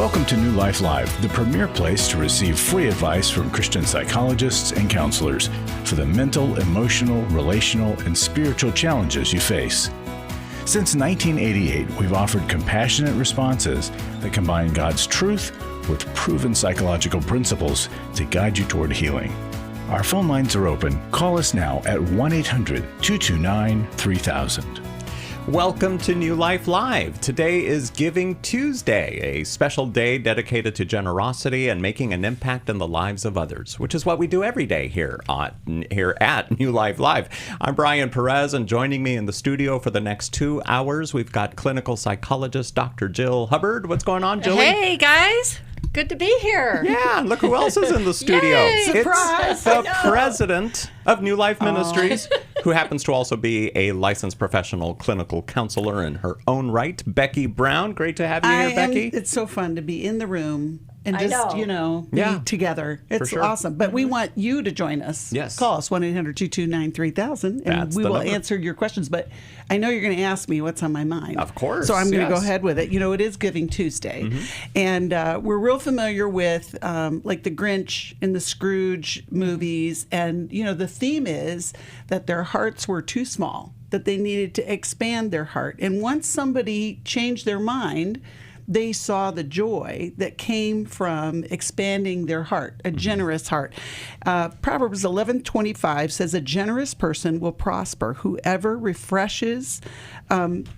Welcome to New Life Live, the premier place to receive free advice from Christian psychologists and counselors for the mental, emotional, relational, and spiritual challenges you face. Since 1988, we've offered compassionate responses that combine God's truth with proven psychological principles to guide you toward healing. Our phone lines are open. Call us now at 1-800-229-3000. Welcome to New Life Live. Today is Giving Tuesday, a special day dedicated to generosity and making an impact in the lives of others, which is what we do every day here at New Life Live. I'm Brian Perez, and joining me in the studio for the next 2 hours, we've got clinical psychologist Dr. Jill Hubbard. What's going on, Jilly? Hey, guys. Good to be here. Yeah, look who else is in the studio. Yay, it's the president of New Life Ministries, who happens to also be a licensed professional clinical counselor in her own right, Becky Brown. Great to have you here, Becky. It's so fun to be in the room and I just, know. Be together. It's sure. awesome. But we want you to join us. Yes. Call us, 1-800-229-3000, and That's we the will number. answer your questions. But I know you're going to ask me what's on my mind. Of course, So I'm going to go yes. ahead with it. You know, it is Giving Tuesday. And we're real familiar with like the Grinch and the Scrooge movies. And, you know, the theme is that their hearts were too small, that they needed to expand their heart. And once somebody changed their mind, they saw the joy that came from expanding their heart, a generous heart. Proverbs 11:25 says, "A generous person will prosper. Whoever refreshes others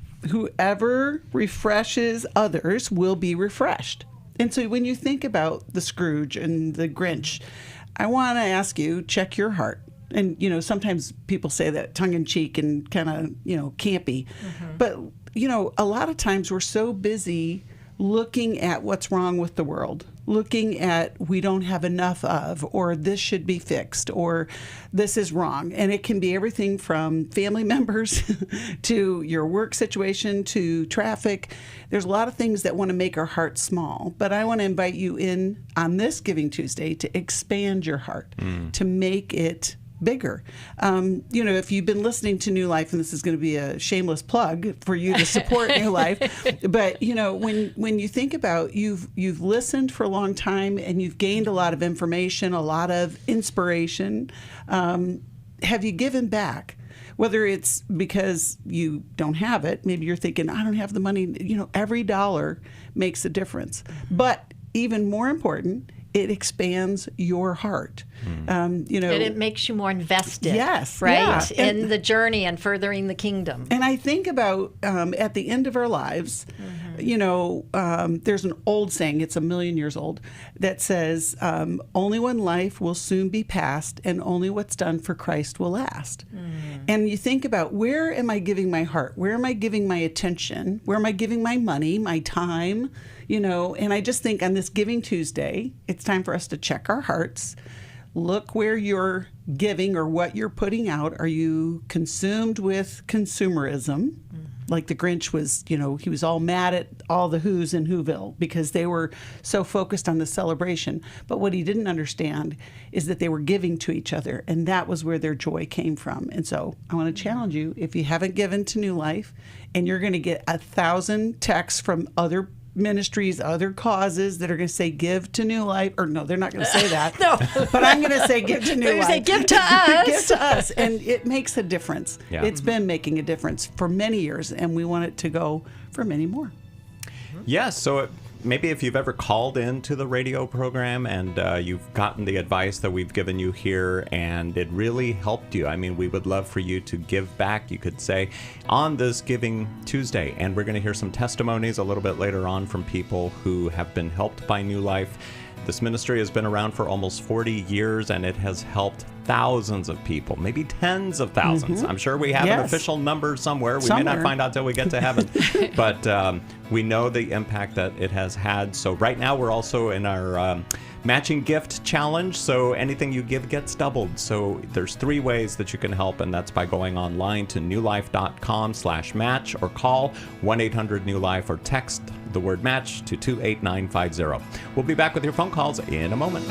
will be refreshed." And so when you think about the Scrooge and the Grinch, I want to ask you, check your heart. And, you know, sometimes people say that tongue in cheek and kind of, you know, campy. But, you know, a lot of times we're so busy looking at what's wrong with the world, looking at we don't have enough of, or this should be fixed, or this is wrong. And it can be everything from family members to your work situation to traffic. There's a lot of things that want to make our heart small. But I want to invite you in on this Giving Tuesday to expand your heart, to make it bigger. You know, if you've been listening to New Life, and this is going to be a shameless plug for you to support New Life, but you know, when you think about you've listened for a long time and you've gained a lot of information, a lot of inspiration, have you given back? Whether it's because you don't have it, maybe you're thinking, I don't have the money. You know, every dollar makes a difference. But even more important, it expands your heart. You know, And it makes you more invested. Yes, Right? yeah. In the journey and furthering the kingdom. And I think about at the end of our lives, you know, there's an old saying, it's 1,000,000 years old, that says, only one life will soon be passed, and only what's done for Christ will last. And you think about, where am I giving my heart? Where am I giving my attention? Where am I giving my money, my time? You know, and I just think on this Giving Tuesday, it's time for us to check our hearts. Look where you're giving or what you're putting out. Are you consumed with consumerism? Like the Grinch was, you know, he was all mad at all the Who's in Whoville because they were so focused on the celebration. But what he didn't understand is that they were giving to each other, and that was where their joy came from. And so I want to challenge you, if you haven't given to New Life, and you're going to get 1,000 texts from other ministries, other causes that are going to say give to New Life, or no, they're not going to say that. No. But I'm going to say give to New They're Life. gonna say, give to us. Give to us, and it makes a difference. Yeah. It's been making a difference for many years, and we want it to go for many more. Yes, so maybe if you've ever called into the radio program and you've gotten the advice that we've given you here and it really helped you, I mean, we would love for you to give back, you could say, on this Giving Tuesday. And we're going to hear some testimonies a little bit later on from people who have been helped by New Life. This ministry has been around for almost 40 years, and it has helped thousands of people, maybe tens of thousands. I'm sure we have an official number somewhere. We may not find out till we get to heaven. But we know the impact that it has had. So right now we're also in our matching gift challenge. So anything you give gets doubled. So there's 3 ways that you can help, and that's by going online to newlife.com/match, or call 1-800-NEW-LIFE, or text the word match to 28950. We'll be back with your phone calls in a moment.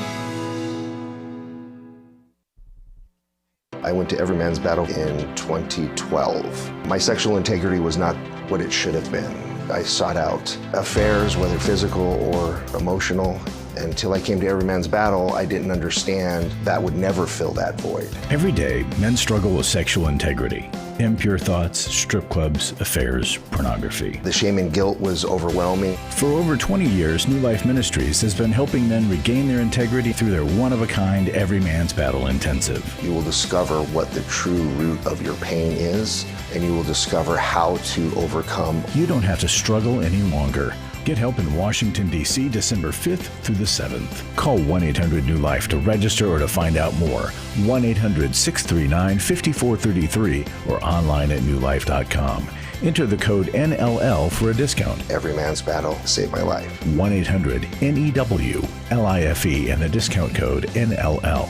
I went to Every Man's Battle in 2012. My sexual integrity was not what it should have been. I sought out affairs, whether physical or emotional. Until I came to Every Man's Battle, I didn't understand that would never fill that void. Every day, men struggle with sexual integrity, impure thoughts, strip clubs, affairs, pornography. The shame and guilt was overwhelming. For over 20 years, New Life Ministries has been helping men regain their integrity through their one-of-a-kind Every Man's Battle Intensive. You will discover what the true root of your pain is, and you will discover how to overcome. You don't have to struggle any longer. Get help in Washington, D.C., December 5th through the 7th. Call 1-800-NEW-LIFE to register or to find out more. 1-800-639-5433 or online at newlife.com. Enter the code NLL for a discount. Every Man's Battle saved my life. 1-800-NEW-LIFE and the discount code NLL.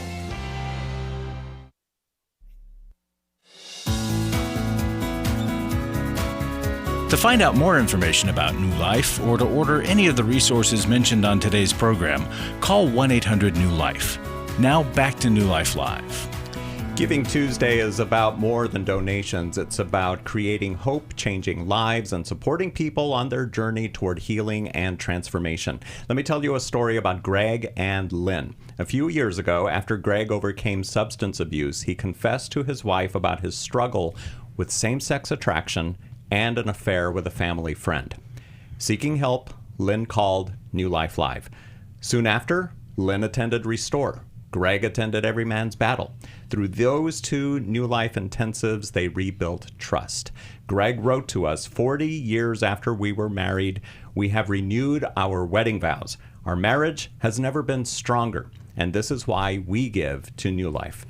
To find out more information about New Life or to order any of the resources mentioned on today's program, call 1-800-NEW-LIFE. Now back to New Life Live. Giving Tuesday is about more than donations. It's about creating hope, changing lives, and supporting people on their journey toward healing and transformation. Let me tell you a story about Greg and Lynn. A few years ago, after Greg overcame substance abuse, he confessed to his wife about his struggle with same-sex attraction and an affair with a family friend. Seeking help, Lynn called New Life Live. Soon after, Lynn attended Restore. Greg attended Every Man's Battle. Through those two New Life intensives, they rebuilt trust. Greg wrote to us, 40 years after we were married, we have renewed our wedding vows. Our marriage has never been stronger, and this is why we give to New Life.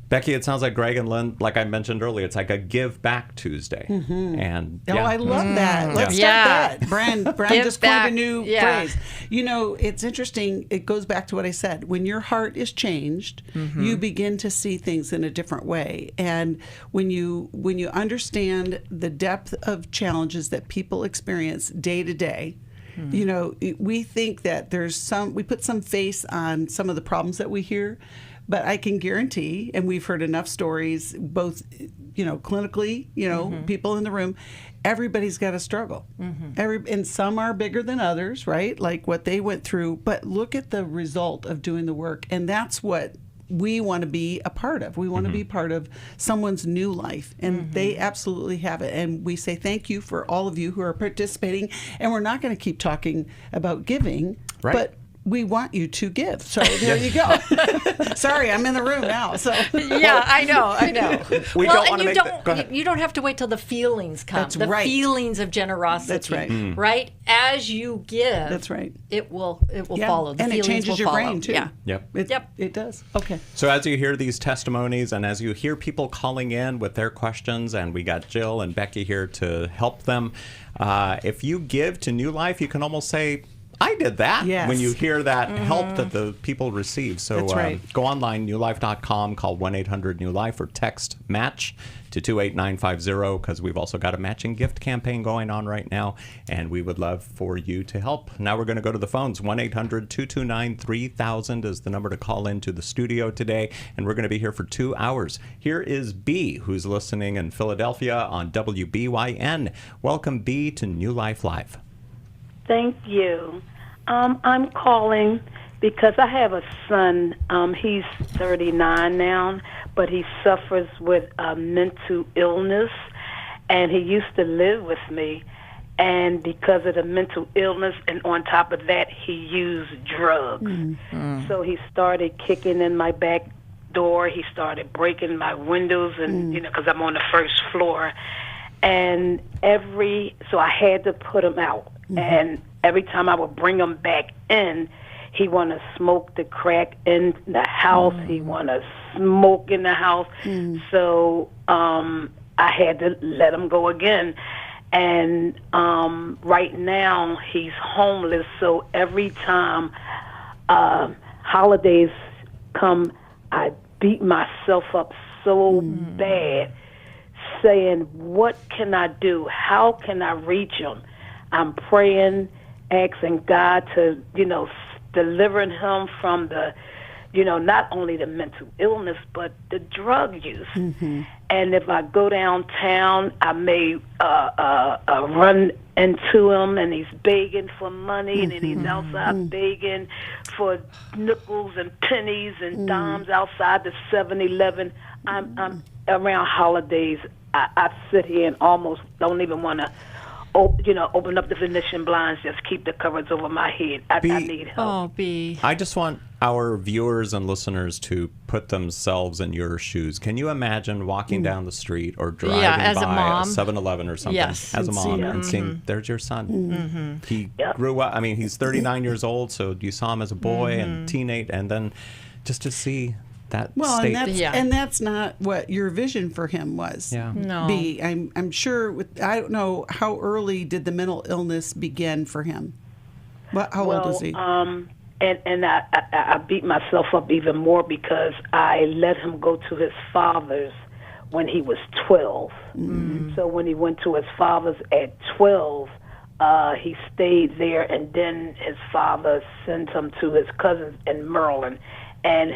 Becky, it sounds like Greg and Lynn, like I mentioned earlier, it's like a Give Back Tuesday. Mm-hmm. And Oh, I love that. Let's Yeah. start that. Brian just coined a new phrase. You know, it's interesting. It goes back to what I said. When your heart is changed, you begin to see things in a different way. And when you understand the depth of challenges that people experience day to day, you know, we think that we put some face on some of the problems that we hear. But I can guarantee, and we've heard enough stories, both, clinically, people in the room, everybody's got a struggle. And some are bigger than others, right? Like what they went through. But look at the result of doing the work. And that's what we want to be a part of. We want to be part of someone's new life. And they absolutely have it. And we say thank you for all of you who are participating. And we're not going to keep talking about giving. Right. But we want you to give. So there you go. Sorry, I'm in the room now. So Yeah, I know. We don't want to make that. Go ahead. You don't have to wait till the feelings come. That's the right. feelings of generosity. That's right. Right? As you give. That's right. It will follow. The and it feelings changes will your follow. brain too. Yeah. Yep. It does. Okay. So as you hear these testimonies and as you hear people calling in with their questions, and we got Jill and Becky here to help them, if you give to New Life, you can almost say, I did that. Yes. When you hear that help that the people receive. So That's right. Go online, newlife.com, call 1-800-NEW-LIFE or text MATCH to 28950 because we've also got a matching gift campaign going on right now, and we would love for you to help. Now we're going to go to the phones. 1-800-229-3000 is the number to call into the studio today, and we're going to be here for 2 hours. Here is B, who's listening in Philadelphia on WBYN. Welcome, B, to New Life Live. Thank you. I'm calling because I have a son. He's 39 now, but he suffers with mental illness, and he used to live with me. And because of the mental illness, and on top of that, he used drugs. So he started kicking in my back door. He started breaking my windows, and because I'm on the first floor. And so I had to put him out. And every time I would bring him back in, he want to smoke the crack in the house. He want to smoke in the house. So I had to let him go again. And right now he's homeless. So every time holidays come, I beat myself up so bad, saying, what can I do? How can I reach him? I'm praying, asking God to, deliver him from the, not only the mental illness, but the drug use. And if I go downtown, I may run into him, and he's begging for money, and then he's outside begging for nickels and pennies and dimes outside the 7-Eleven. I'm around holidays. I sit here and almost don't even want to open up the Venetian blinds, just keep the covers over my head. I need help. Oh, B. I just want our viewers and listeners to put themselves in your shoes. Can you imagine walking down the street or driving as a by mom. 7-Eleven or something Yes. as a mom Yeah. and seeing, there's your son. He grew up, he's 39 years old, so you saw him as a boy and teenage, and then just to see that state. And that's not what your vision for him was. Yeah. No. B. I'm sure. I don't know, how early did the mental illness begin for him? How old is he? And I beat myself up even more because I let him go to his father's when he was 12. So when he went to his father's at 12, he stayed there, and then his father sent him to his cousins in Maryland. And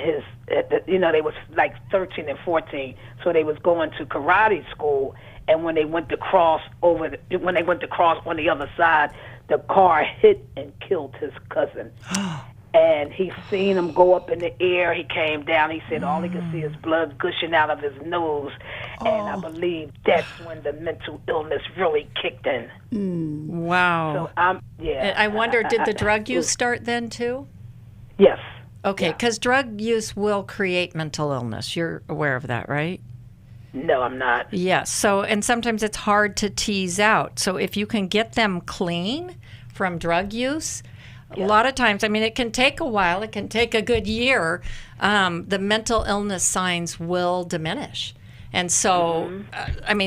they was like 13 and 14, so they was going to karate school. And when they went to cross on the other side, the car hit and killed his cousin. And he seen him go up in the air. He came down. He said all he could see is blood gushing out of his nose. And I believe that's when the mental illness really kicked in. Wow. So I wonder, did the drug use start then too? Yes. Okay, because drug use will create mental illness. You're aware of that, right? No, I'm not. Yes. So, and sometimes it's hard to tease out. So if you can get them clean from drug use, a lot of times, it can take a while. It can take a good year. The mental illness signs will diminish. And so,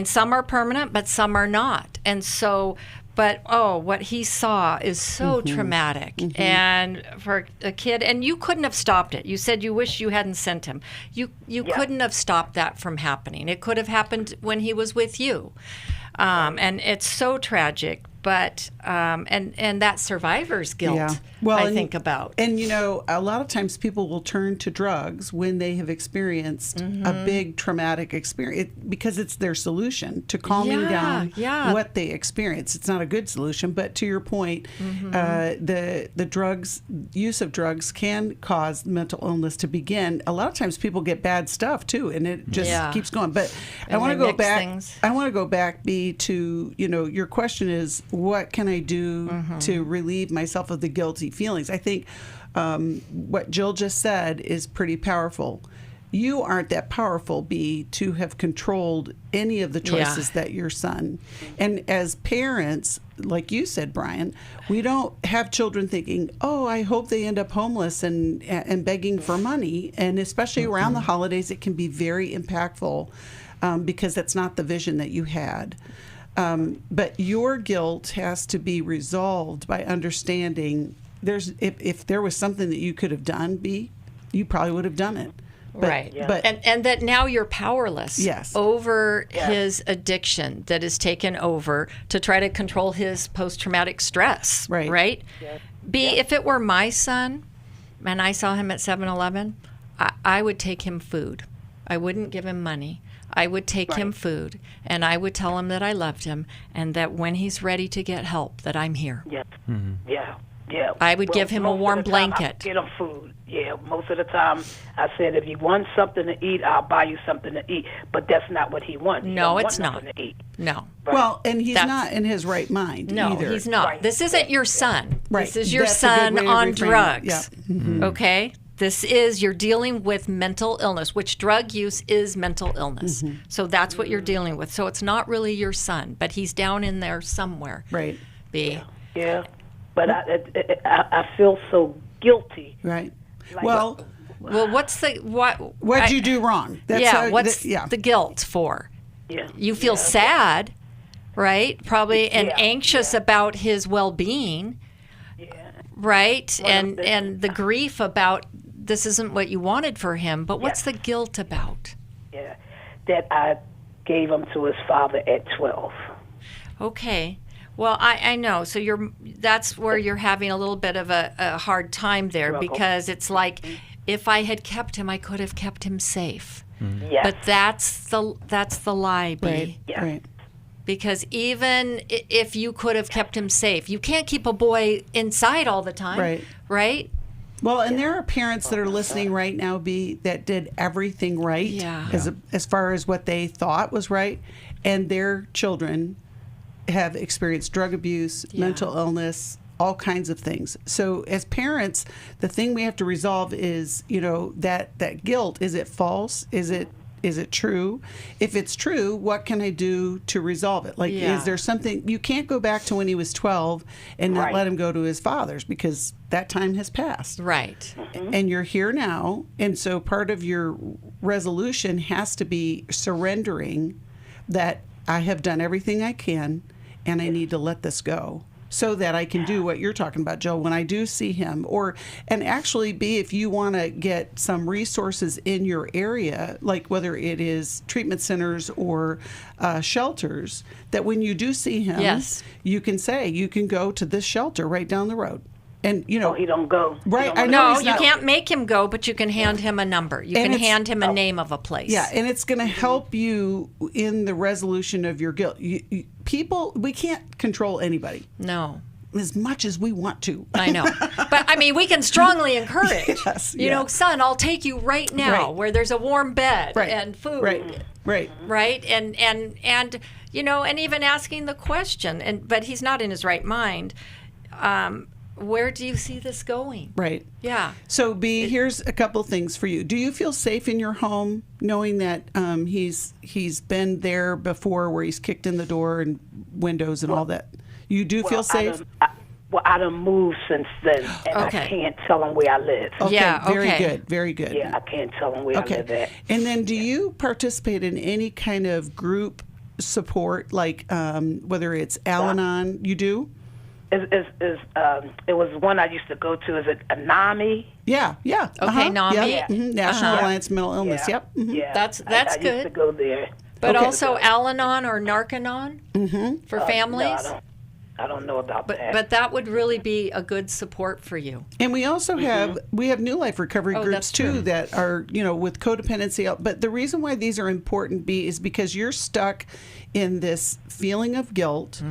some are permanent, but some are not. And so, what he saw is so traumatic. And for a kid, and you couldn't have stopped it. You said you wish you hadn't sent him. You couldn't have stopped that from happening. It could have happened when he was with you. And it's so tragic. But and that survivor's guilt, I think about. And a lot of times people will turn to drugs when they have experienced a big traumatic experience because it's their solution to calming down what they experience. It's not a good solution, but to your point, the use of drugs can cause mental illness to begin. A lot of times people get bad stuff too, and it just keeps going. But I want to go back. Things. I want to go back, B, to your question is, what can I do to relieve myself of the guilty feelings? I think what Jill just said is pretty powerful. You aren't that powerful, B, to have controlled any of the choices that your son. And as parents, like you said, Brian, we don't have children thinking, oh, I hope they end up homeless and begging for money. And especially around the holidays, it can be very impactful because that's not the vision that you had. But your guilt has to be resolved by understanding if there was something that you could have done, B, you probably would have done it. But, right. But, and that now you're powerless over his addiction that is taken over to try to control his post-traumatic stress. Right? Yes. B, if it were my son and I saw him at 7-Eleven, I would take him food. I wouldn't give him money. I would take him food, and I would tell him that I loved him, and that when he's ready to get help, that I'm here. Yes. Yeah. I would give him a warm blanket. Get him food. Yeah, most of the time I said, if you want something to eat, I'll buy you something to eat. But that's not what he wants. No, it's not. To eat. No. Right. Well, and he's not in his right mind either. No, he's not. Right. This isn't your son. Right. This is your That's a good son way of on reframing it. drugs. Yeah. Okay? You're dealing with mental illness, which drug use is mental illness. So that's what you're dealing with. So it's not really your son, but he's down in there somewhere. Right. B. Yeah. But I feel so guilty. Right. Like, Well, what's the what'd you do wrong? That's what's the guilt for? Yeah. You feel sad, right? Probably and anxious about his well-being. Right? Well, and the grief about this isn't what you wanted for him, but what's the guilt about? Yeah. That I gave him to his father at 12. Okay. Well, I know. So that's where you're having a little bit of a hard time there Struggle. because it's like if I had kept him, I could have kept him safe. Yes. But that's the lie, B. Right. Yeah. Right. Because even if you could have kept him safe, you can't keep a boy inside all the time. Right. Right? Well, and there are parents that are listening right now, B, that did everything right Yeah. as far as what they thought was right, and their children have experienced drug abuse, mental illness, all kinds of things. So as parents, the thing we have to resolve is, that guilt. Is it false? Is it true? If it's true, what can I do to resolve it? Like, is there something? You can't go back to when he was 12 and not let him go to his father's, because that time has passed. Right. And you're here now. And so part of your resolution has to be surrendering that I have done everything I can and I need to let this go, so that I can do what you're talking about, Joe, when I do see him. And actually, B, if you want to get some resources in your area, like whether it is treatment centers or shelters, that when you do see him, you can say, you can go to this shelter right down the road. And, he don't go. Right. He don't No, you can't make him go, but you can hand him a number. You can hand him a name of a place. Yeah, and it's going to help you in the resolution of your guilt. People, we can't control anybody. No. As much as we want to. I know. But, I mean, we can strongly encourage. Yes, you know, son, I'll take you right now where there's a warm bed and food. Right. And and even asking the question, but he's not in his right mind. Where do you see this going? Right. Yeah. So, B, here's a couple things for you. Do you feel safe in your home, knowing that he's been there before, where he's kicked in the door and windows and all that? You do feel safe? I done moved since then, and I can't tell him where I live. Okay, yeah, very good, very good. Yeah, I can't tell him where I live at. And then do you participate in any kind of group support, like whether it's Al-Anon? You do? It was one I used to go to. Is it a NAMI? Yeah. Okay, NAMI. Yeah. National Alliance Mental Illness. Yeah. Yep. Mm-hmm. Yeah. That's I good. used to go there. But also Al-Anon or Narcanon for families? No, I don't know about that. But that would really be a good support for you. And we also have New Life recovery groups that's too true. that are with codependency. But the reason why these are important, B, is because you're stuck in this feeling of guilt,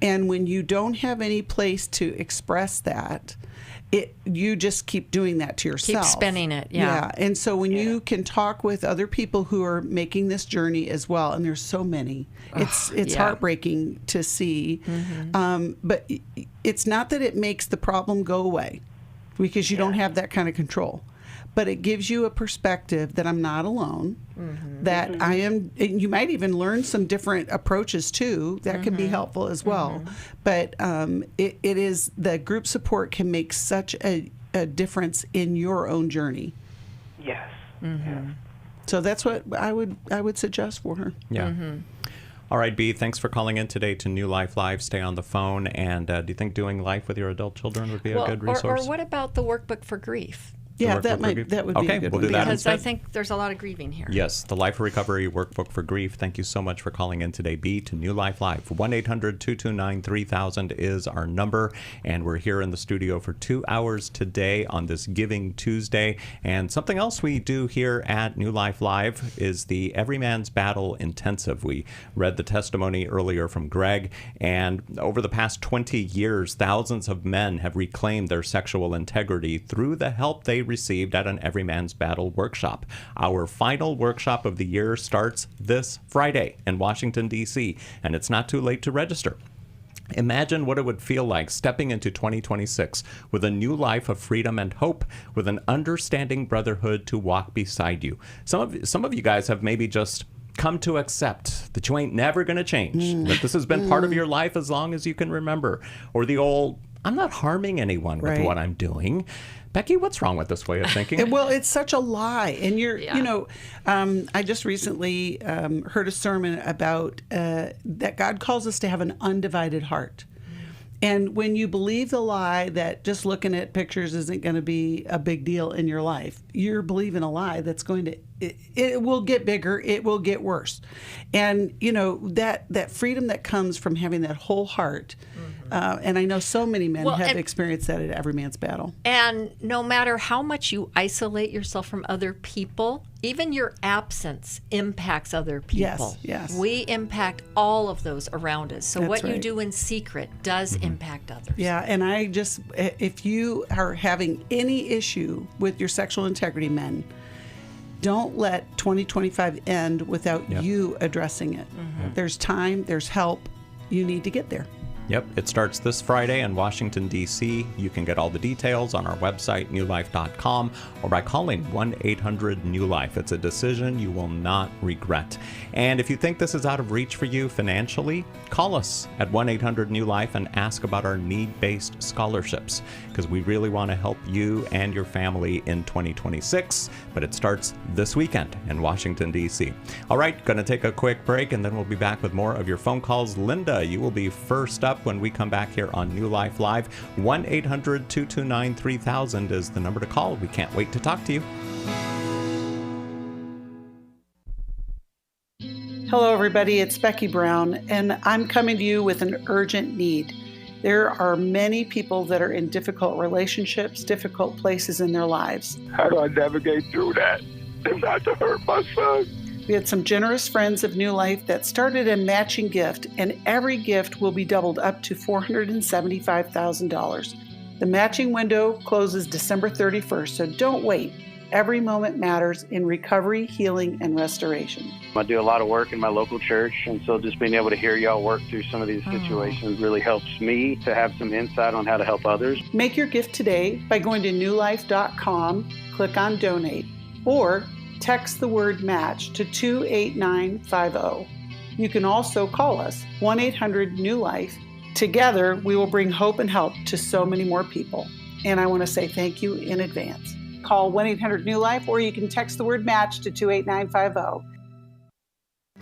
and when you don't have any place to express that, you just keep doing that to yourself. Keep spinning it, yeah. And so when you can talk with other people who are making this journey as well, and there's so many, it's heartbreaking to see. But it's not that it makes the problem go away, because you don't have that kind of control. But it gives you a perspective that I'm not alone, that I am, and you might even learn some different approaches too that can be helpful as well. But it is, the group support can make such a difference in your own journey. Yes. So that's what I would suggest for her. Yeah. All right, B, thanks for calling in today to New Life Live. Stay on the phone. And do you think doing life with your adult children would be a good resource? Or what about the workbook for grief? Yeah, that would be a good we'll one. do that Because instead. I think there's a lot of grieving here. Yes, the Life Recovery Workbook for Grief. Thank you so much for calling in today, B, to New Life Live. 1-800-229-3000 is our number, and we're here in the studio for 2 hours today on this Giving Tuesday. And something else we do here at New Life Live is the Every Man's Battle Intensive. We read the testimony earlier from Greg, and over the past 20 years, thousands of men have reclaimed their sexual integrity through the help they received at an Every Man's Battle workshop. Our final workshop of the year starts this Friday in Washington, D.C., and it's not too late to register. Imagine what it would feel like stepping into 2026 with a new life of freedom and hope, with an understanding brotherhood to walk beside you. Some of you guys have maybe just come to accept that you ain't never going to change, that this has been part of your life as long as you can remember, or the old, I'm not harming anyone with what I'm doing. Becky, what's wrong with this way of thinking? Well, it's such a lie. And I just recently heard a sermon about that God calls us to have an undivided heart. And when you believe the lie that just looking at pictures isn't going to be a big deal in your life, you're believing a lie that's going to, it will get bigger, it will get worse. And, you know, that freedom that comes from having that whole heart, and I know so many men have experienced that at Every Man's Battle. And no matter how much you isolate yourself from other people, even your absence impacts other people. Yes. We impact all of those around us. So That's what you right. do in secret does impact others. Yeah, and I just, if you are having any issue with your sexual integrity, men, don't let 2025 end without you addressing it. There's time, there's help. You need to get there. Yep, it starts this Friday in Washington, D.C. You can get all the details on our website, newlife.com, or by calling 1-800-NEW-LIFE. It's a decision you will not regret. And if you think this is out of reach for you financially, call us at 1-800-NEW-LIFE and ask about our need-based scholarships, because we really want to help you and your family in 2026, but it starts this weekend in Washington, D.C. All right, going to take a quick break, and then we'll be back with more of your phone calls. Linda, you will be first up when we come back here on New Life Live. 1-800-229-3000 is the number to call. We can't wait to talk to you. Hello, everybody. It's Becky Brown, and I'm coming to you with an urgent need. There are many people that are in difficult relationships, difficult places in their lives. How do I navigate through that and not to hurt my son? We had some generous friends of New Life that started a matching gift, and every gift will be doubled up to $475,000. The matching window closes December 31st, so don't wait. Every moment matters in recovery, healing, and restoration. I do a lot of work in my local church, and so just being able to hear y'all work through some of these situations really helps me to have some insight on how to help others. Make your gift today by going to newlife.com, click on Donate, or text the word MATCH to 28950. You can also call us, 1-800-NEW-LIFE. Together, we will bring hope and help to so many more people. And I want to say thank you in advance. Call 1-800-NEW-LIFE, or you can text the word MATCH to 28950.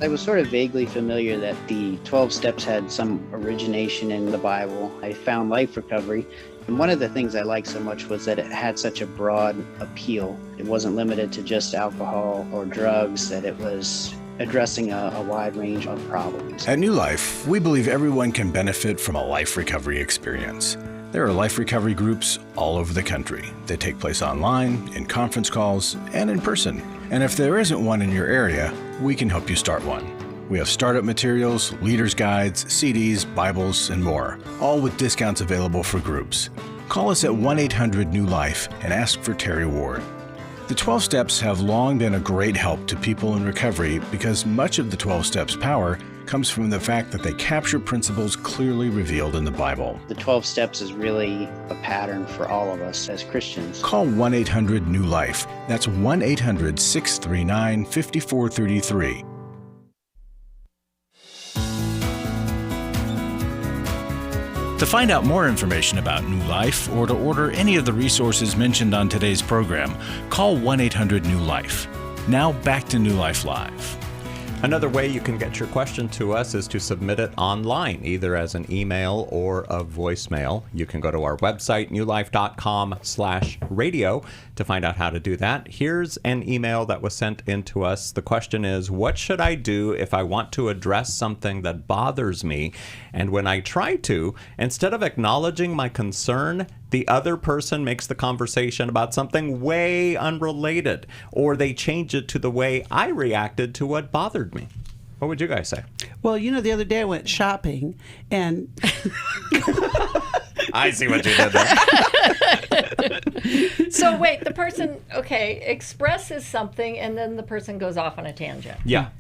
I was sort of vaguely familiar that the 12 steps had some origination in the Bible. I found Life Recovery, and one of the things I liked so much was that it had such a broad appeal. It wasn't limited to just alcohol or drugs, that it was addressing a wide range of problems. At New Life, we believe everyone can benefit from a life recovery experience. There are life recovery groups all over the country. They take place online, in conference calls, and in person. And if there isn't one in your area, we can help you start one. We have startup materials, leaders' guides, CDs, Bibles, and more, all with discounts available for groups. Call us at 1-800-NEW-LIFE and ask for Terry Ward. The 12 Steps have long been a great help to people in recovery because much of the 12 Steps' power comes from the fact that they capture principles clearly revealed in the Bible. The 12 steps is really a pattern for all of us as Christians. Call 1-800-NEW-LIFE. That's 1-800-639-5433. To find out more information about New Life or to order any of the resources mentioned on today's program, call 1-800-NEW-LIFE. Now back to New Life Live. Another way you can get your question to us is to submit it online, either as an email or a voicemail. You can go to our website, newlife.com/radio, to find out how to do that. Here's an email that was sent in to us. The question is, what should I do if I want to address something that bothers me? And when I try to, instead of acknowledging my concern, the other person makes the conversation about something way unrelated, or they change it to the way I reacted to what bothered me. What would you guys say? Well, you know, the other day I went shopping and... I see what you did there. So wait, the person, expresses something and then the person goes off on a tangent. Yeah.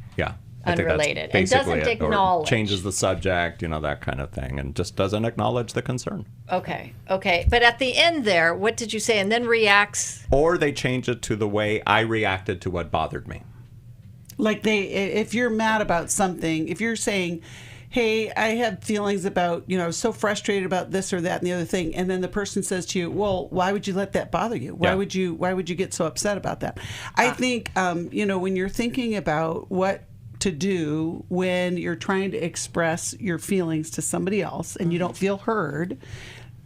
I think that's Unrelated. And basically doesn't it, or acknowledge. changes the subject, that kind of thing, and just doesn't acknowledge the concern. Okay. But at the end there, what did you say? And then reacts. Or they change it to the way I reacted to what bothered me. Like if you're mad about something, if you're saying, hey, I have feelings about, so frustrated about this or that and the other thing, and then the person says to you, well, why would you let that bother you? Why would you get so upset about that? I think, when you're thinking about what to do when you're trying to express your feelings to somebody else and you don't feel heard.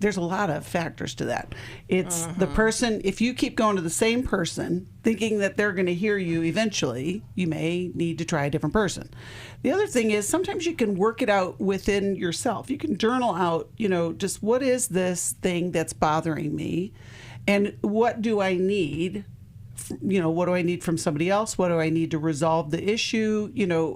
There's a lot of factors to that. It's the person, if you keep going to the same person thinking that they're going to hear you eventually, you may need to try a different person. The other thing is sometimes you can work it out within yourself. You can journal out, just what is this thing that's bothering me and what do I need? What do I need from somebody else? What do I need to resolve the issue?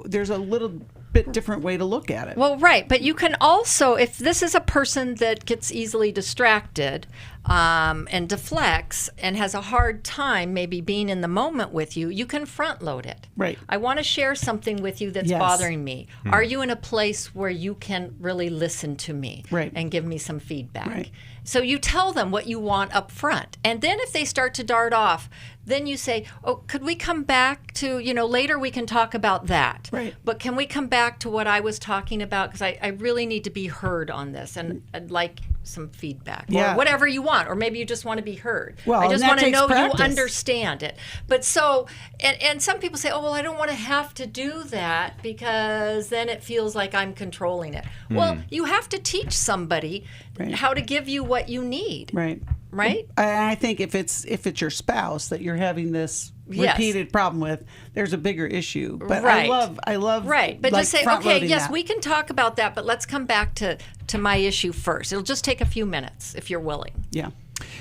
There's a little bit different way to look at it. Well, right. But you can also, if this is a person that gets easily distracted and deflects and has a hard time maybe being in the moment with you, you can front load it. Right. I want to share something with you that's bothering me. Are you in a place where you can really listen to me and give me some feedback? Right. So you tell them what you want up front. And then if they start to dart off, then you say, oh, could we come back to, later we can talk about that. Right. But can we come back to what I was talking about? Because I really need to be heard on this. And I'd like some feedback or whatever you want. Or maybe you just want to be heard. Well, I just want to know practice. you understand it. But so, and some people say, oh, well, I don't want to have to do that because then it feels like I'm controlling it. Well, you have to teach somebody how to give you what you need. Right. Right? I think if it's your spouse that you're having this repeated problem with, there's a bigger issue. But I love right. But just say, okay, front-loading yes, that. we can talk about that, but let's come back to my issue first. It'll just take a few minutes if you're willing. Yeah.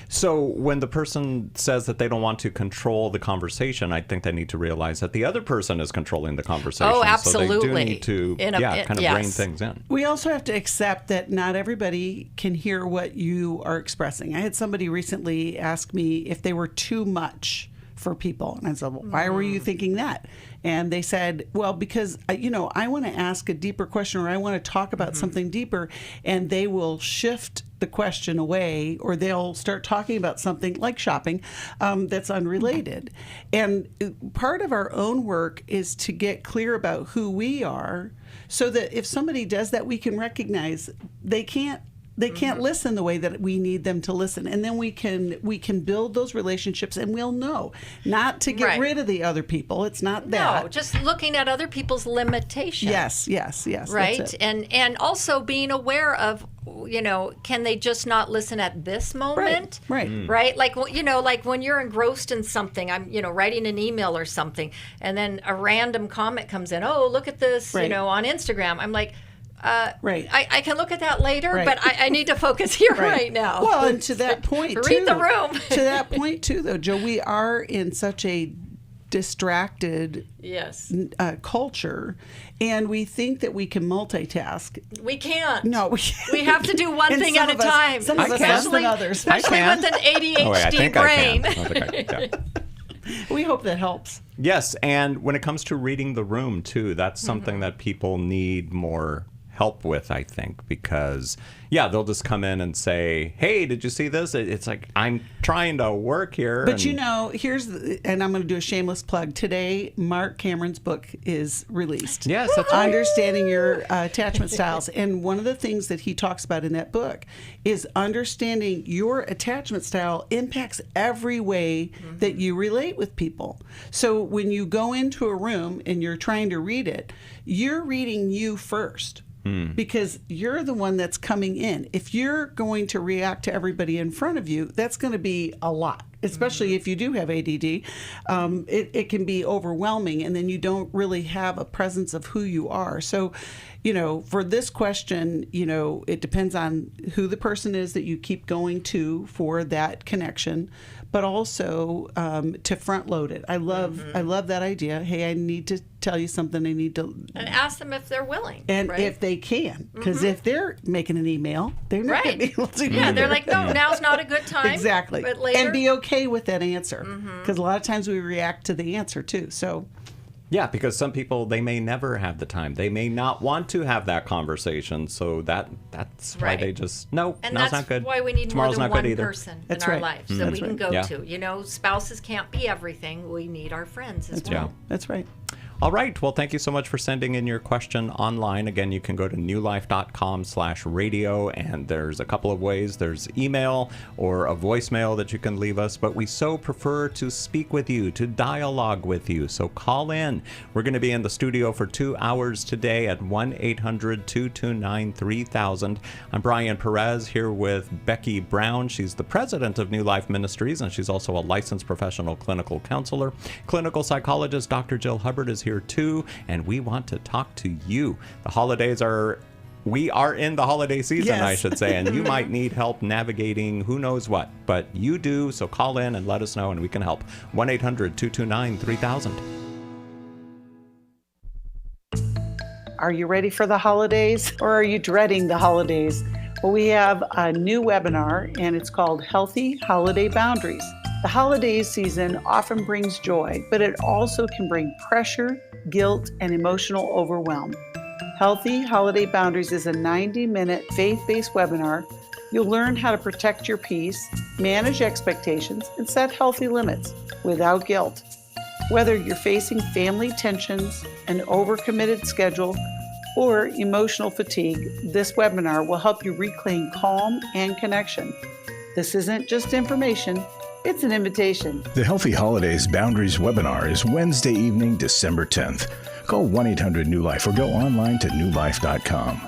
So when the person says that they don't want to control the conversation, I think they need to realize that the other person is controlling the conversation. Oh, absolutely. So they do need to kind of rein things in. We also have to accept that not everybody can hear what you are expressing. I had somebody recently ask me if they were too much for people. And I said, well, why were you thinking that? And they said, well, because, I want to ask a deeper question or I want to talk about something deeper. And they will shift the question away or they'll start talking about something like shopping that's unrelated. And part of our own work is to get clear about who we are so that if somebody does that, we can recognize they can't listen the way that we need them to listen, and then we can build those relationships, and we'll know not to get rid of the other people. It's not that. No, just looking at other people's limitations. Yes. Right, and also being aware of, can they just not listen at this moment? Right. Like when you're engrossed in something, I'm writing an email or something, and then a random comment comes in. Oh, look at this, on Instagram. I'm like. I can look at that later, but I need to focus here right now. Well, and to that point, read the room. To that point, too, though, Joe, we are in such a distracted culture, and we think that we can multitask. We can't. No, we have to do one thing at a time. Some of us less than others. Especially with an ADHD brain. We hope that helps. Yes, and when it comes to reading the room, too, that's something that people need more help with, I think, because they'll just come in and say, hey, did you see this? It's like, I'm trying to work here. But and I'm going to do a shameless plug. Today, Mark Cameron's book is released. Yes, that's right. Understanding Your Attachment Styles. And one of the things that he talks about in that book is understanding your attachment style impacts every way that you relate with people. So when you go into a room and you're trying to read it, you're reading you first. Because you're the one that's coming in. If you're going to react to everybody in front of you, that's going to be a lot, especially if you do have ADD. It can be overwhelming, and then you don't really have a presence of who you are. So, for this question, it depends on who the person is that you keep going to for that connection, but also to front load it. I love that idea. Hey, I need to tell you something. I need to and ask them if they're willing and if they can, because if they're making an email, they're not going to be able to. Yeah, they're like, no, now's not a good time. Exactly, but later, and be okay with that answer, because a lot of times we react to the answer too. So. Yeah, because some people, they may never have the time. They may not want to have that conversation, so that's why they just, no, and now's that's not good. Why we need Tomorrow's more than not good one either. person that's in our right. lives that we can go to. Spouses can't be everything. We need our friends as well. That's right. All right. Well, thank you so much for sending in your question online. Again, you can go to newlife.com/radio, and there's a couple of ways. There's email or a voicemail that you can leave us, but we so prefer to speak with you, to dialogue with you. So call in. We're going to be in the studio for 2 hours today at 1-800-229-3000. I'm Brian Perez here with Becky Brown. She's the president of New Life Ministries, and she's also a licensed professional clinical counselor. Clinical psychologist Dr. Jill Hubbard is here too, and we want to talk to you. The holidays we are in the holiday season, yes. I should say, and you might need help navigating who knows what, but you do, so call in and let us know and we can help. 1-800-229-3000. Are you ready for the holidays, or are you dreading the holidays? Well, we have a new webinar, and it's called Healthy Holiday Boundaries. The holiday season often brings joy, but it also can bring pressure, guilt, and emotional overwhelm. Healthy Holiday Boundaries is a 90-minute faith-based webinar. You'll learn how to protect your peace, manage expectations, and set healthy limits without guilt. Whether you're facing family tensions, an overcommitted schedule, or emotional fatigue, this webinar will help you reclaim calm and connection. This isn't just information. It's an invitation. The Healthy Holidays Boundaries webinar is Wednesday evening, December 10th. Call 1-800-NEW-LIFE or go online to newlife.com.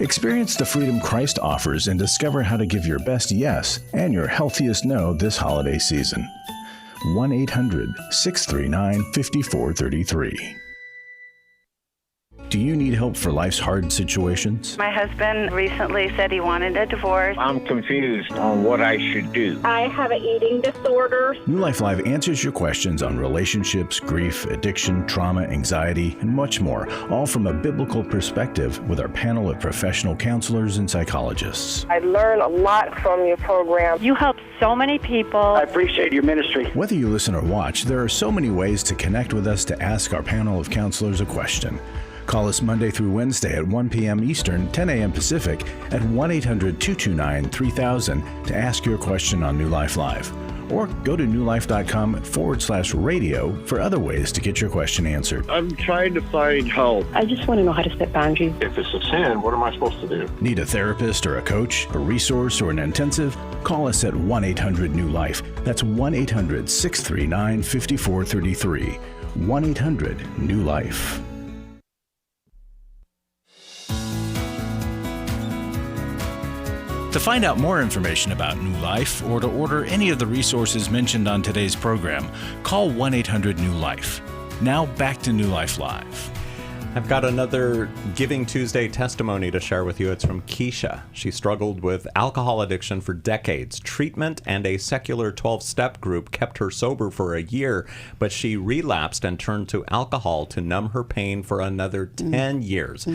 Experience the freedom Christ offers and discover how to give your best yes and your healthiest no this holiday season. 1-800-639-5433. Do you need help for life's hard situations? My husband recently said he wanted a divorce. I'm confused on what I should do. I have an eating disorder. New Life Live answers your questions on relationships, grief, addiction, trauma, anxiety, and much more, all from a biblical perspective with our panel of professional counselors and psychologists. I learn a lot from your program. You help so many people. I appreciate your ministry. Whether you listen or watch, there are so many ways to connect with us to ask our panel of counselors a question. Call us Monday through Wednesday at 1 p.m. Eastern, 10 a.m. Pacific at 1-800-229-3000 to ask your question on New Life Live. Or go to newlife.com/radio for other ways to get your question answered. I'm trying to find help. I just want to know how to set boundaries. If it's a sin, what am I supposed to do? Need a therapist or a coach, a resource, or an intensive? Call us at 1-800-NEW-LIFE. That's 1-800-639-5433. 1-800-NEW-LIFE. To find out more information about New Life or to order any of the resources mentioned on today's program, call 1-800-NEW-LIFE. Now back to New Life Live. I've got another Giving Tuesday testimony to share with you. It's from Keisha. She struggled with alcohol addiction for decades. Treatment and a secular 12-step group kept her sober for a year, but she relapsed and turned to alcohol to numb her pain for another 10 years.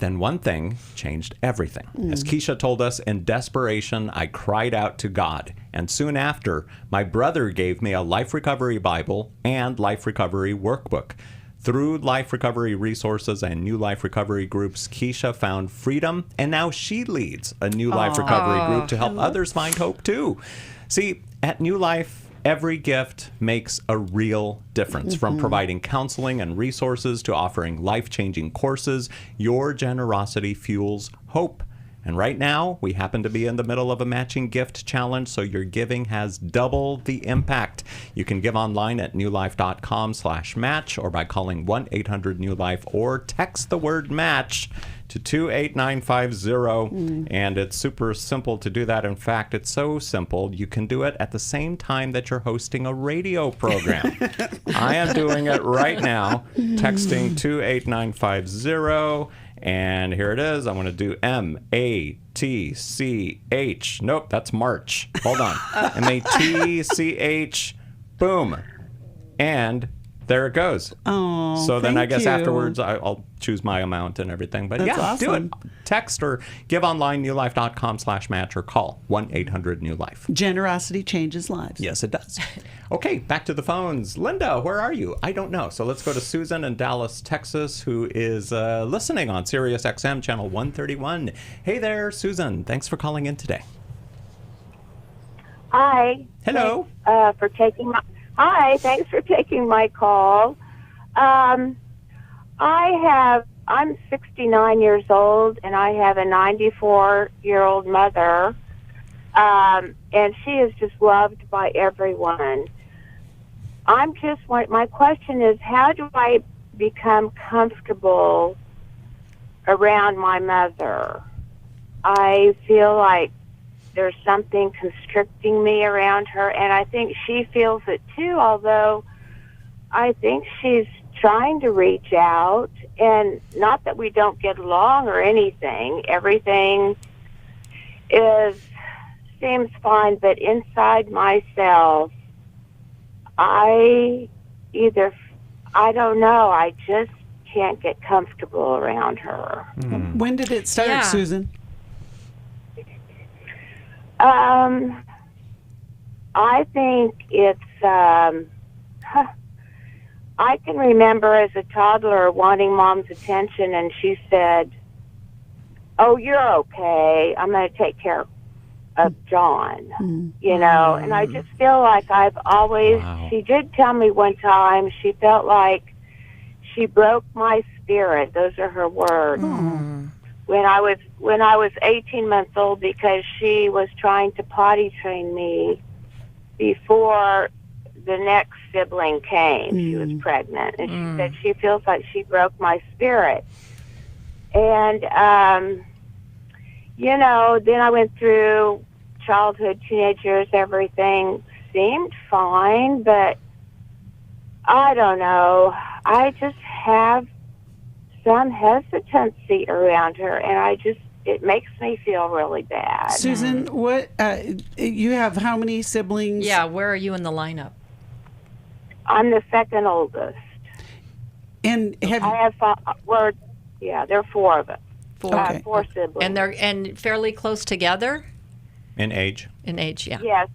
Then one thing changed everything. As Keisha told us, in desperation, I cried out to God. And soon after, my brother gave me a Life Recovery Bible and Life Recovery Workbook. Through Life Recovery Resources and New Life Recovery groups, Keisha found freedom, and now she leads a New Life Recovery group to help others find hope too. See, at New Life, every gift makes a real difference. From providing counseling and resources to offering life-changing courses, your generosity fuels hope. And right now, we happen to be in the middle of a matching gift challenge, so your giving has double the impact. You can give online at newlife.com/match or by calling 1-800-NEW-LIFE or text the word match to 28950. And it's super simple to do that. In fact, it's so simple, you can do it at the same time that you're hosting a radio program. I am doing it right now, texting 28950. And here it is. I want to do MATCH. Nope, that's March. Hold on. MATCH. Boom. And there it goes. Oh, so then I guess you. afterwards I'll choose my amount and everything. But That's yeah, awesome. do it. Text or give online newlife.com/match or call 1-800-NEW-LIFE. Generosity changes lives. Yes, it does. Okay, back to the phones. Linda, where are you? I don't know. So let's go to Susan in Dallas, Texas, who is listening on Sirius XM channel 131. Hey there, Susan. Thanks for calling in today. Hi. Hello. Thanks for taking my call. I'm 69 years old, and I have a 94-year-old mother, and she is just loved by everyone. My question is, how do I become comfortable around my mother? I feel like there's something constricting me around her, and I think she feels it too, although I think she's trying to reach out, and not that we don't get along or anything. Everything seems fine, but inside myself, I don't know, I just can't get comfortable around her. When did it start, Yeah. Susan? I think it's, I can remember as a toddler wanting Mom's attention, and she said, "Oh, you're okay. I'm going to take care of John." You know, and I just feel like I've always, she did tell me one time she felt like she broke my spirit. Those are her words. When I was 18 months old, because she was trying to potty train me before the next sibling came. She was pregnant, and she said she feels like she broke my spirit. And you know, then I went through childhood, teenage years, everything seemed fine, but I don't know. I just have some hesitancy around her, and it makes me feel really bad. Susan, what you have how many siblings? Yeah, where are you in the lineup? I'm the second oldest. And I have there are four of us. Okay. Four siblings. And they're fairly close together? In age? In age, yeah. Yes,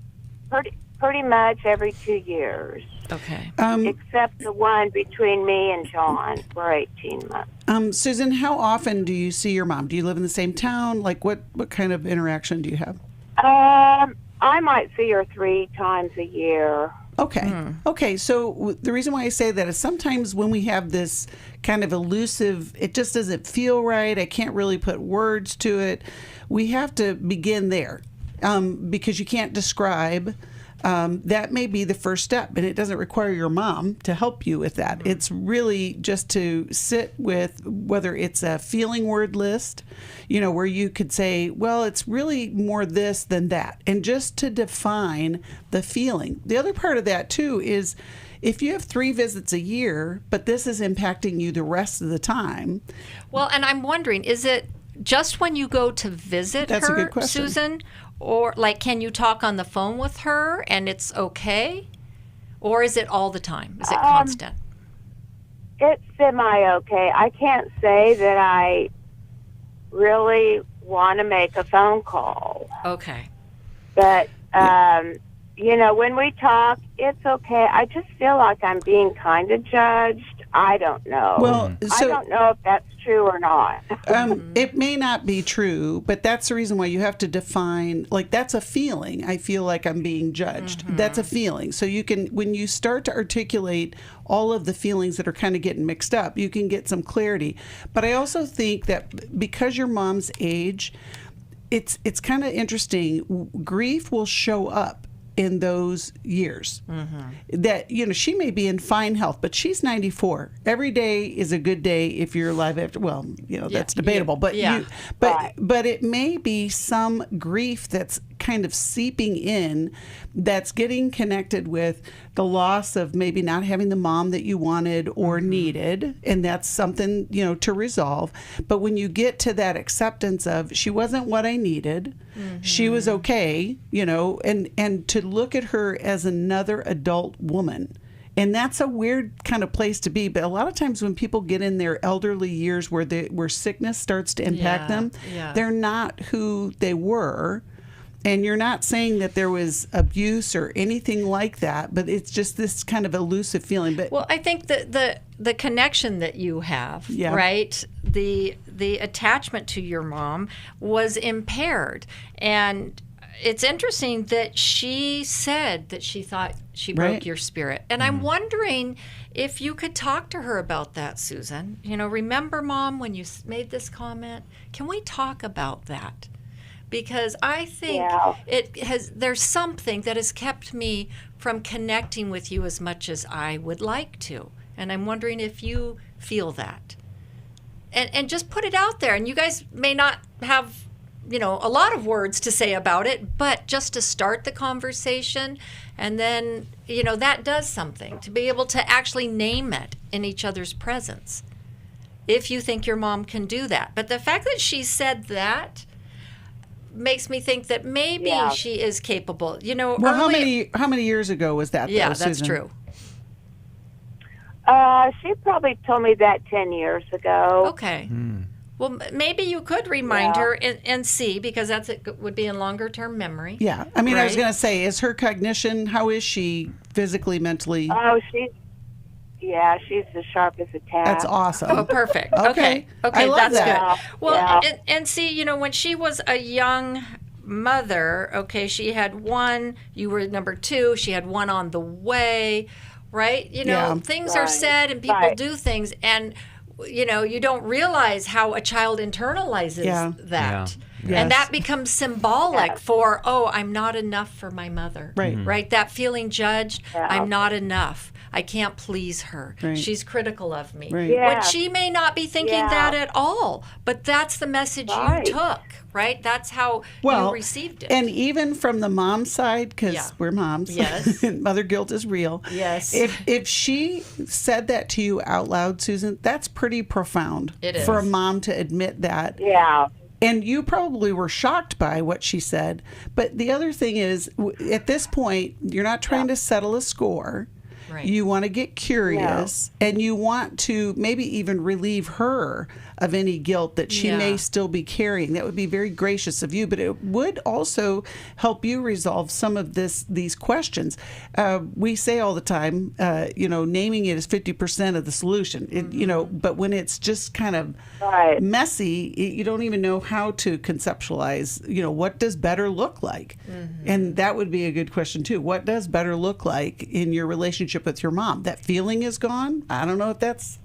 pretty much every 2 years. Okay. Except the one between me and John for 18 months. Susan, how often do you see your mom? Do you live in the same town? Like, what kind of interaction do you have? I might see her 3 times a year. Okay. Okay. So the reason why I say that is sometimes when we have this kind of elusive, it just doesn't feel right. I can't really put words to it. We have to begin there because you can't describe. That may be the first step, and it doesn't require your mom to help you with that. It's really just to sit with, whether it's a feeling word list, you know, where you could say, well, it's really more this than that, and just to define the feeling. The other part of that, too, is if you have 3 visits a year, but this is impacting you the rest of the time. Well, and I'm wondering, is it just when you go to visit That's a her, good question. Susan? Or, like, can you talk on the phone with her and it's okay? Or is it all the time? Is it constant? It's semi-okay. I can't say that I really want to make a phone call. Okay. But, you know, when we talk, it's okay. I just feel like I'm being kind of judged. I don't know. Well, I don't know if that's true or not. It may not be true, but that's the reason why you have to define, like, that's a feeling. I feel like I'm being judged. That's a feeling. So you can, when you start to articulate all of the feelings that are kind of getting mixed up, you can get some clarity. But I also think that because your mom's age, it's kind of interesting. Grief will show up in those years. That, you know, she may be in fine health, but she's 94. Every day is a good day if you're alive after, well, you know, that's debatable, but but it may be some grief that's kind of seeping in, that's getting connected with the loss of maybe not having the mom that you wanted or needed, and that's something, you know, to resolve. But when you get to that acceptance of, she wasn't what I needed, she was okay, you know, and to look at her as another adult woman. And that's a weird kind of place to be. But a lot of times when people get in their elderly years where sickness starts to impact them, they're not who they were. And you're not saying that there was abuse or anything like that, but it's just this kind of elusive feeling. But well, I think the connection that you have, right? The attachment to your mom was impaired, and it's interesting that she said that she thought she broke your spirit. And I'm wondering if you could talk to her about that, Susan. You know, remember, Mom, when you made this comment? Can we talk about that? Because I think there's something that has kept me from connecting with you as much as I would like to. And I'm wondering if you feel that. And just put it out there. And you guys may not have, you know, a lot of words to say about it, but just to start the conversation, and then, you know, that does something, to be able to actually name it in each other's presence, if you think your mom can do that. But the fact that she said that makes me think that maybe she is capable. You know, well, how many years ago was that? Yeah, though, that's Susan? true. She probably told me that 10 years ago. Okay. Well, maybe you could remind her and see, because would be in longer term memory. Yeah. I mean, I was going to say, is her cognition, how is she physically, mentally? Oh, she's as sharp as a tack. That's awesome. Oh, perfect. Okay. Okay, I love that's that. good. Well, and see, you know, when she was a young mother, okay, she had one, you were number two, she had one on the way, right? You know, things are said and people do things, and you know, you don't realize how a child internalizes that. Yeah. And that becomes symbolic for, oh, I'm not enough for my mother. Right. Right? That feeling judged, I'm not enough. I can't please her. Right. She's critical of me. Right. When she may not be thinking that at all, but that's the message you took, right? That's how you received it. And even from the mom side, because we're moms, mother guilt is real. Yes. If she said that to you out loud, Susan, that's pretty profound. It is. For a mom to admit that. Yeah. And you probably were shocked by what she said. But the other thing is, at this point, you're not trying to settle a score. Right. You want to get curious, and you want to maybe even relieve her of any guilt that she may still be carrying. That would be very gracious of you, but it would also help you resolve some of these questions. We say all the time, you know, naming it is 50% of the solution. You know, but when it's just kind of messy, you don't even know how to conceptualize, you know, what does better look like? And that would be a good question too. What does better look like in your relationship with your mom? That feeling is gone. I don't know if that's,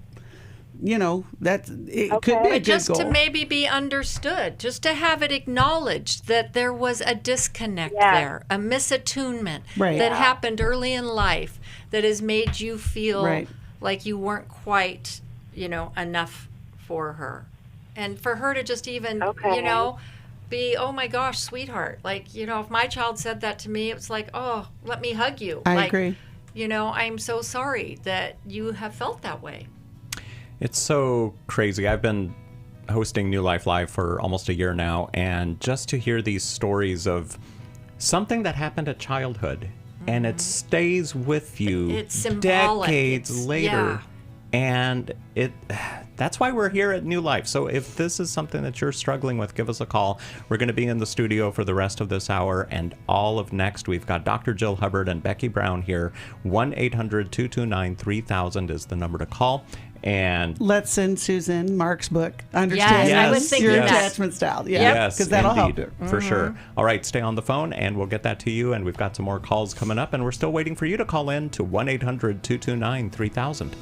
you know, it could be a good just goal. to maybe be understood, just to have it acknowledged that there was a disconnect there, a misattunement that happened early in life that has made you feel like you weren't quite, you know, enough for her. And for her to just even, you know, be, oh my gosh, sweetheart. Like, you know, if my child said that to me, it's like, oh, let me hug you. I agree. You know, I'm so sorry that you have felt that way. It's so crazy. I've been hosting New Life Live for almost a year now, and just to hear these stories of something that happened at childhood, and it stays with you it's symbolic. decades later. And that's why we're here at New Life. So if this is something that you're struggling with, give us a call. We're going to be in the studio for the rest of this hour and all of next. We've got Dr. Jill Hubbard and Becky Brown here. 1-800-229-3000 is the number to call. And let's send Susan Mark's book, Understand I was thinking Your that. Attachment Style. Yes, because that'll indeed, help her. for sure. All right, stay on the phone, and we'll get that to you. And we've got some more calls coming up, and we're still waiting for you to call in to 1-800-229-3000.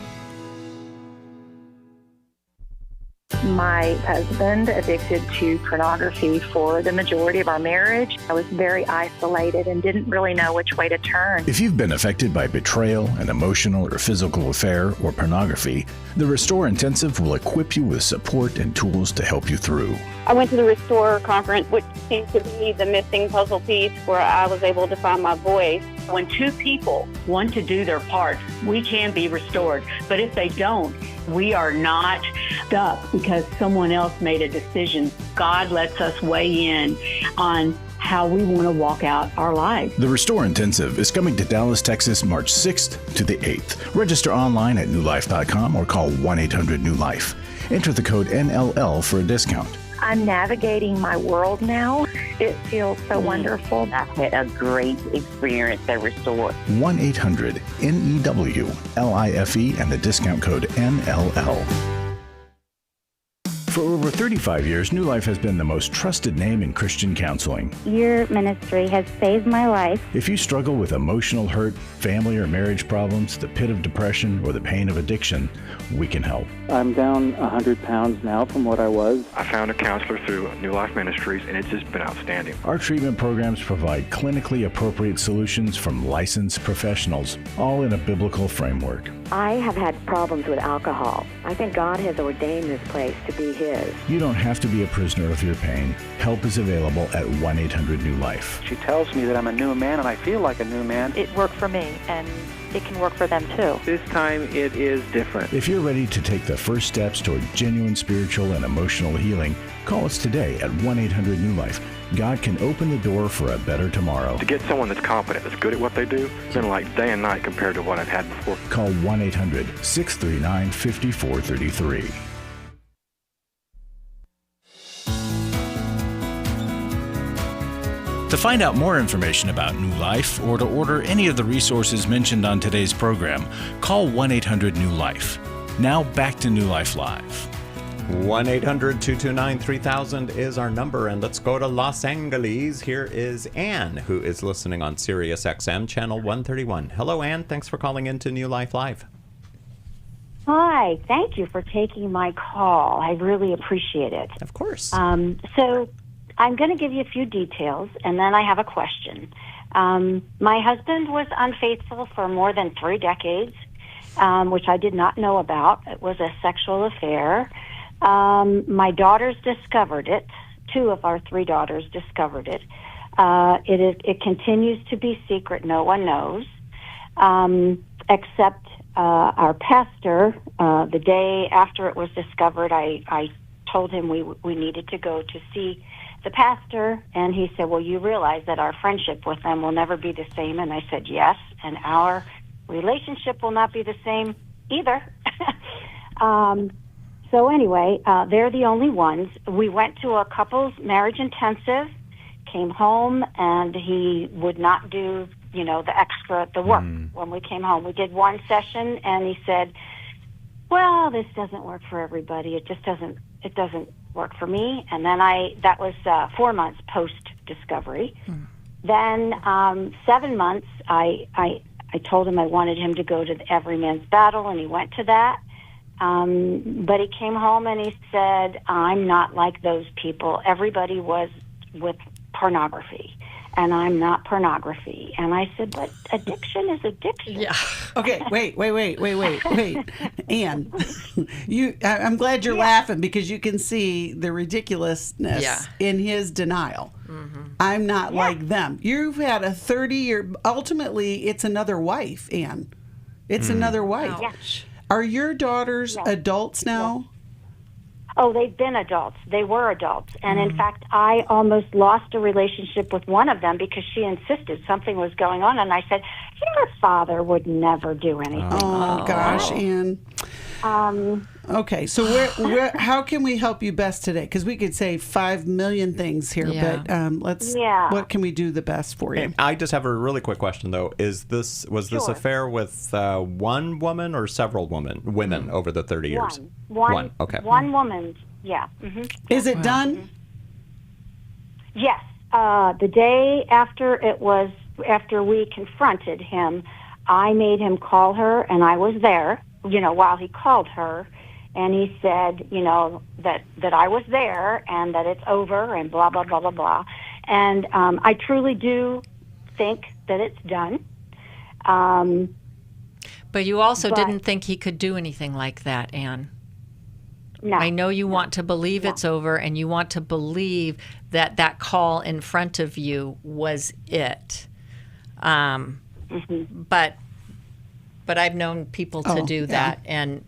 My husband addicted to pornography for the majority of our marriage. I was very isolated and didn't really know which way to turn. If you've been affected by betrayal, an emotional or physical affair, or pornography, the Restore Intensive will equip you with support and tools to help you through. I went to the Restore conference, which seemed to be the missing puzzle piece where I was able to find my voice. When two people want to do their part, we can be restored. But if they don't, we are not stuck because someone else made a decision. God lets us weigh in on how we want to walk out our life. The Restore Intensive is coming to Dallas, Texas, March 6th to the 8th. Register online at newlife.com or call 1-800-NEW-LIFE. Enter the code NLL for a discount. I'm navigating my world now. It feels so wonderful. I've had a great experience at Restore. 1-800-NEW-LIFE and the discount code NLL. For over 35 years, New Life has been the most trusted name in Christian counseling. Your ministry has saved my life. If you struggle with emotional hurt, family or marriage problems, the pit of depression, or the pain of addiction, we can help. I'm down 100 pounds now from what I was. I found a counselor through New Life Ministries, and it's just been outstanding. Our treatment programs provide clinically appropriate solutions from licensed professionals, all in a biblical framework. I have had problems with alcohol. I think God has ordained this place to be His. You don't have to be a prisoner of your pain. Help is available at 1-800-NEW-LIFE. She tells me that I'm a new man, and I feel like a new man. It worked for me, and it can work for them too. This time it is different. If you're ready to take the first steps toward genuine spiritual and emotional healing, call us today at 1-800-NEW-LIFE. God can open the door for a better tomorrow. To get someone that's competent, that's good at what they do, it's been like day and night compared to what I've had before. Call 1-800-639-5433. To find out more information about New Life or to order any of the resources mentioned on today's program, call 1-800-NEW-LIFE. Now back to New Life Live. 1-800-229-3000 is our number, and let's go to Los Angeles. Here is Anne, who is listening on Sirius XM, channel 131. Hello, Anne. Thanks for calling into New Life Live. Hi. Thank you for taking my call. I really appreciate it. Of course. So I'm going to give you a few details, and then I have a question. My husband was unfaithful for more than 3 decades, which I did not know about. It was a sexual affair. My daughters discovered it. 2 of our 3 daughters discovered it. It continues to be secret. No one knows, except our pastor. The day after it was discovered, I told him we needed to go to see the pastor, and he said, well, you realize that our friendship with them will never be the same. And I said, yes, and our relationship will not be the same either. So anyway, they're the only ones. We went to a couple's marriage intensive, came home, and he would not do, the work when we came home. We did 1 session, and he said, well, this doesn't work for everybody. It doesn't work for me. And then that was 4 months post-discovery. Then 7 months, I told him I wanted him to go to the Every Man's Battle, and he went to that. But he came home and he said, I'm not like those people. Everybody was with pornography, and I'm not pornography. And I said, but addiction is addiction. Yeah. Okay, wait. Anne, I'm glad you're laughing because you can see the ridiculousness in his denial. Mm-hmm. I'm not like them. You've had a 30-year, ultimately, it's another wife, Anne. It's another wife. Yes. Are your daughters adults now? Oh, they've been adults. They were adults. And in fact, I almost lost a relationship with one of them because she insisted something was going on. And I said, your father would never do anything. Oh, gosh, Anne. Okay, so how can we help you best today? Because we could say 5 million things here, but what can we do the best for you? And I just have a really quick question, though. Was this affair with one woman or several women over the 30 years? One. Okay. One woman, yeah. Mm-hmm. Is it done? Yes. The day after we confronted him, I made him call her, and I was there, while he called her. And he said, that I was there and that it's over and blah, blah, blah, blah, blah. And I truly do think that it's done. But you also didn't think he could do anything like that, Anne. No. I know you want to believe it's over, and you want to believe that call in front of you was it. But I've known people to do that, and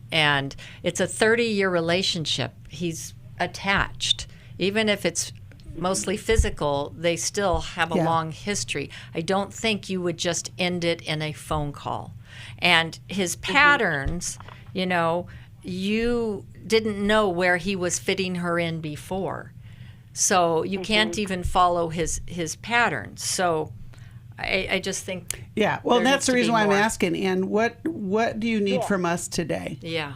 it's a 30-year relationship. He's attached. Even if it's mostly physical, they still have a long history. I don't think you would just end it in a phone call. And his patterns, you didn't know where he was fitting her in before. So you can't even follow his patterns. So I just think well, that's the reason why I'm asking. And what do you need from us today? Yeah.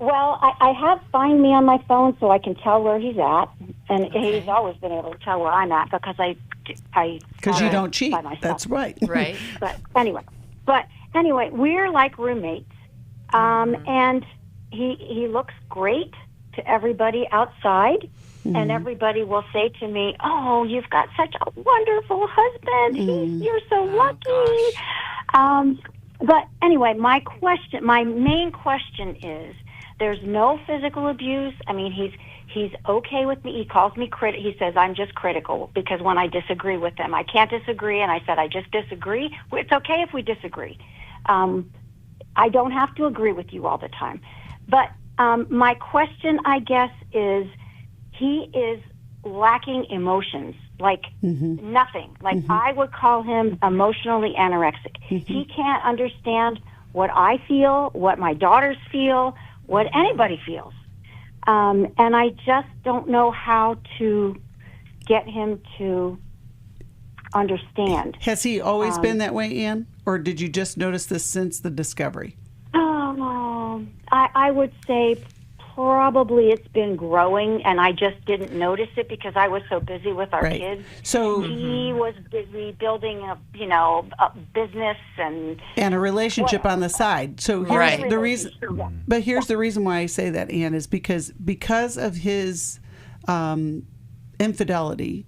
Well, I have Find Me on my phone so I can tell where he's at, and he's always been able to tell where I'm at because because you don't cheat. That's right. Right. But anyway, we're like roommates, and he looks great to everybody outside, and everybody will say to me, "Oh, you've got such a wonderful husband. You're so lucky." But anyway, my main question is, there's no physical abuse. I mean, he's okay with me. He calls me he says I'm just critical because when I disagree with him, I can't disagree. And I said, I just disagree. It's okay if we disagree. I don't have to agree with you all the time. But my question, I guess, is he is lacking emotions, like nothing. Like I would call him emotionally anorexic. He can't understand what I feel, what my daughters feel, what anybody feels. And I just don't know how to get him to understand. Has he always been that way, Ann? Or did you just notice this since the discovery? I would say probably it's been growing, and I just didn't notice it because I was so busy with our kids. So he was busy building a business and a relationship on the side. So here's the reason. But here's the reason why I say that, Ann, is because of his infidelity,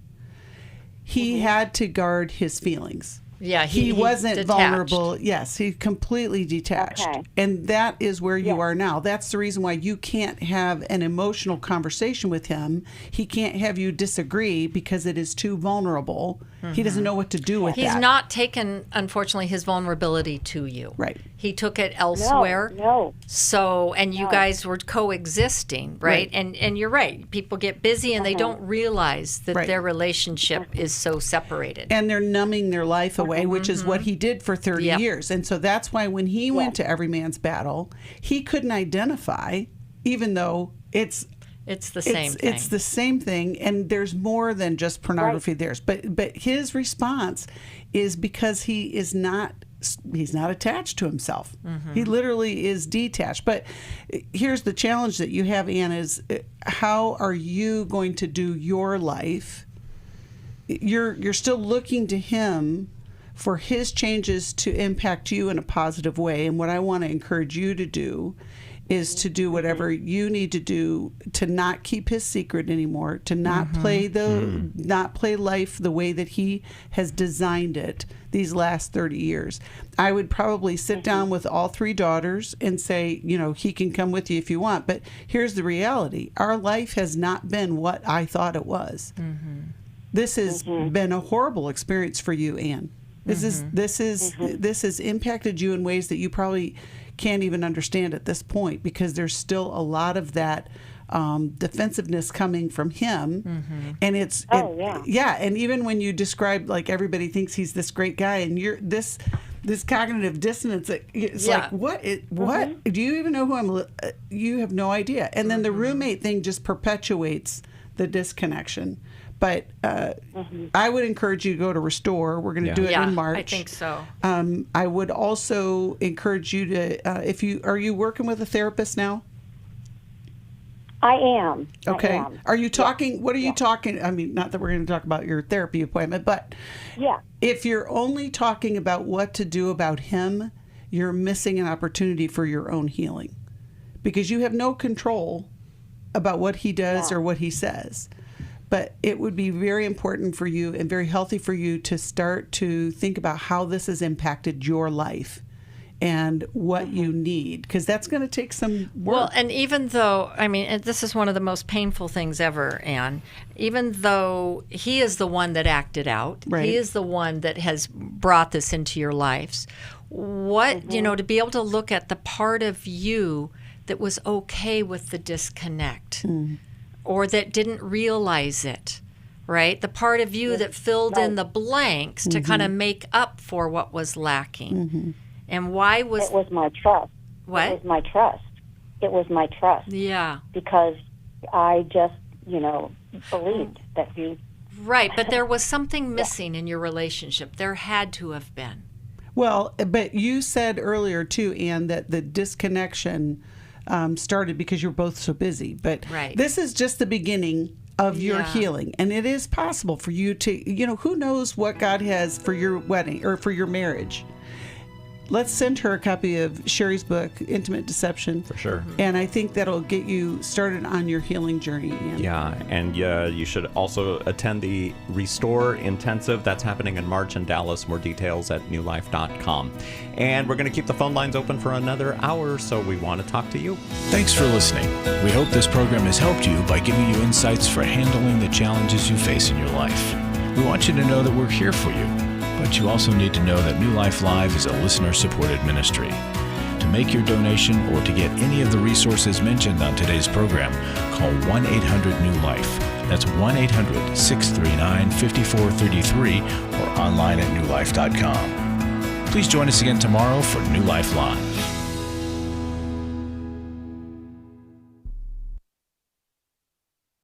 he had to guard his feelings. Yeah, he wasn't detached. Vulnerable. Yes, he completely detached. Okay. And that is where you are now. That's the reason why you can't have an emotional conversation with him. He can't have you disagree because it is too vulnerable. He doesn't know what to do with that. He's not taken, unfortunately, his vulnerability to you. Right. He took it elsewhere. No. So, and you guys were coexisting, right? And you're right. People get busy and they don't realize that their relationship is so separated. And they're numbing their life away, which is what he did for 30 years. And so that's why when he went to Every Man's Battle, he couldn't identify, even though it's the same thing. It's the same thing, and there's more than just pornography there. But his response is because he's not attached to himself. He literally is detached. But here's the challenge that you have, Ann, is how are you going to do your life? You're still looking to him for his changes to impact you in a positive way. And what I want to encourage you to do is to do whatever you need to do to not keep his secret anymore, to not play not play life the way that he has designed it these last 30 years. I would probably sit down with all three daughters and say, he can come with you if you want. But here's the reality. Our life has not been what I thought it was. This has been a horrible experience for you, Ann. This has impacted you in ways that you probably can't even understand at this point, because there's still a lot of that defensiveness coming from him. And and even when you describe, like, everybody thinks he's this great guy, and you're this cognitive dissonance, it's like, what do you even know who I'm you have no idea. And then the roommate thing just perpetuates the disconnection. But I would encourage you to go to Restore. We're going to do it in March. I think so. I would also encourage you to, are you working with a therapist now? I am. Okay. I am. Are you talking, what are you talking, I mean, not that we're going to talk about your therapy appointment, but if you're only talking about what to do about him, you're missing an opportunity for your own healing, because you have no control about what he does or what he says. But it would be very important for you and very healthy for you to start to think about how this has impacted your life and what you need, because that's going to take some work. Well, and even though, and this is one of the most painful things ever, Ann, even though he is the one that acted out, he is the one that has brought this into your lives, to be able to look at the part of you that was okay with the disconnect. Or that didn't realize it, right? The part of you that filled in the blanks to kind of make up for what was lacking. And why was... It was my trust. What? It was my trust. It was my trust. Yeah. Because I just, believed that he... Right, but there was something missing in your relationship. There had to have been. Well, but you said earlier, too, Ann, that the disconnection... started because you're both so busy. But Right. this is just the beginning of your Yeah. healing, and it is possible for you to, who knows what God has for your wedding or for your marriage. Let's send her a copy of Sherry's book, Intimate Deception. For sure. And I think that'll get you started on your healing journey, Ian. Yeah, and you should also attend the Restore Intensive. That's happening in March in Dallas. More details at newlife.com. And we're going to keep the phone lines open for another hour, so we want to talk to you. Thanks for listening. We hope this program has helped you by giving you insights for handling the challenges you face in your life. We want you to know that we're here for you, but you also need to know that New Life Live is a listener-supported ministry. To make your donation or to get any of the resources mentioned on today's program, call 1-800-NEW-LIFE. That's 1-800-639-5433 or online at newlife.com. Please join us again tomorrow for New Life Live.